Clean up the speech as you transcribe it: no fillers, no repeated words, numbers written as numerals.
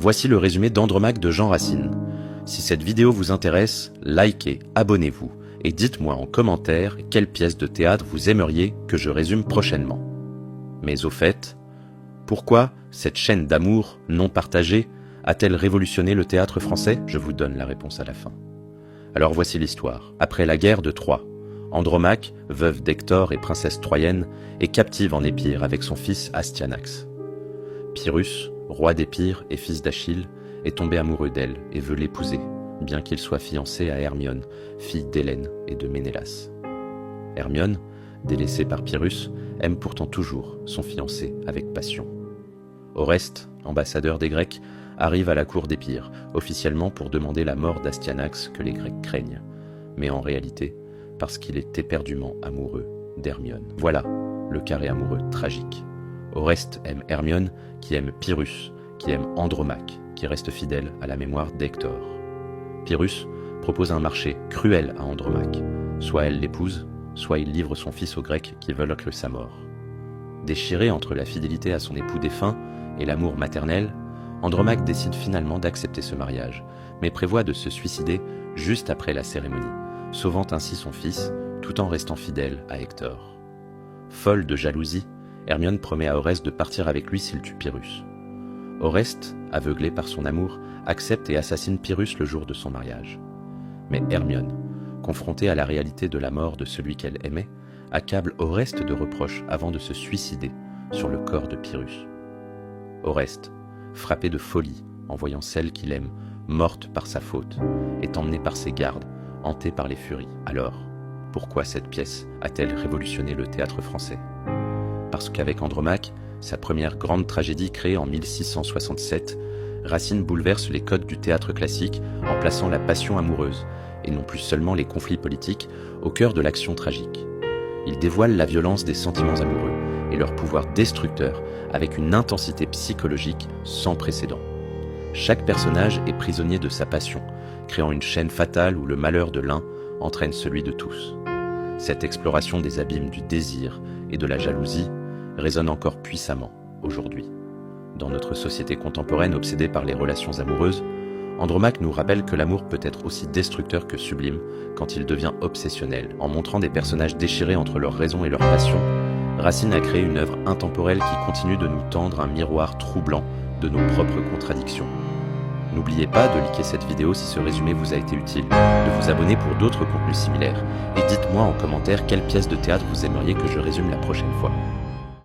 Voici le résumé d'Andromaque de Jean Racine. Si cette vidéo vous intéresse, likez, abonnez-vous et dites-moi en commentaire quelle pièce de théâtre vous aimeriez que je résume prochainement. Mais au fait, pourquoi cette chaîne d'amour non partagée a-t-elle révolutionné le théâtre français? Je vous donne la réponse à la fin. Alors voici l'histoire. Après la guerre de Troie, Andromaque, veuve d'Hector et princesse troyenne, est captive en Épire avec son fils Astyanax. Pyrrhus, roi d'Épire et fils d'Achille, est tombé amoureux d'elle et veut l'épouser, bien qu'il soit fiancé à Hermione, fille d'Hélène et de Ménélas. Hermione, délaissée par Pyrrhus, aime pourtant toujours son fiancé avec passion. Oreste, ambassadeur des Grecs, arrive à la cour d'Épire, officiellement pour demander la mort d'Astyanax que les Grecs craignent, mais en réalité parce qu'il est éperdument amoureux d'Hermione. Voilà le carré amoureux tragique. Oreste aime Hermione, qui aime Pyrrhus, qui aime Andromaque, qui reste fidèle à la mémoire d'Hector. Pyrrhus propose un marché cruel à Andromaque. Soit elle l'épouse, soit il livre son fils aux Grecs qui veulent que sa mort. Déchiré entre la fidélité à son époux défunt et l'amour maternel, Andromaque décide finalement d'accepter ce mariage, mais prévoit de se suicider juste après la cérémonie, sauvant ainsi son fils tout en restant fidèle à Hector. Folle de jalousie, Hermione promet à Oreste de partir avec lui s'il tue Pyrrhus. Oreste, aveuglé par son amour, accepte et assassine Pyrrhus le jour de son mariage. Mais Hermione, confrontée à la réalité de la mort de celui qu'elle aimait, accable Oreste de reproches avant de se suicider sur le corps de Pyrrhus. Oreste, frappé de folie en voyant celle qu'il aime, morte par sa faute, est emmené par ses gardes, hanté par les furies. Alors, pourquoi cette pièce a-t-elle révolutionné le théâtre français? Parce qu'avec Andromaque, sa première grande tragédie créée en 1667, Racine bouleverse les codes du théâtre classique en plaçant la passion amoureuse, et non plus seulement les conflits politiques, au cœur de l'action tragique. Il dévoile la violence des sentiments amoureux et leur pouvoir destructeur avec une intensité psychologique sans précédent. Chaque personnage est prisonnier de sa passion, créant une chaîne fatale où le malheur de l'un entraîne celui de tous. Cette exploration des abîmes du désir et de la jalousie résonne encore puissamment aujourd'hui. Dans notre société contemporaine obsédée par les relations amoureuses, Andromaque nous rappelle que l'amour peut être aussi destructeur que sublime quand il devient obsessionnel. En montrant des personnages déchirés entre leur raison et leur passion, Racine a créé une œuvre intemporelle qui continue de nous tendre un miroir troublant de nos propres contradictions. N'oubliez pas de liker cette vidéo si ce résumé vous a été utile, de vous abonner pour d'autres contenus similaires, et dites-moi en commentaire quelle pièce de théâtre vous aimeriez que je résume la prochaine fois.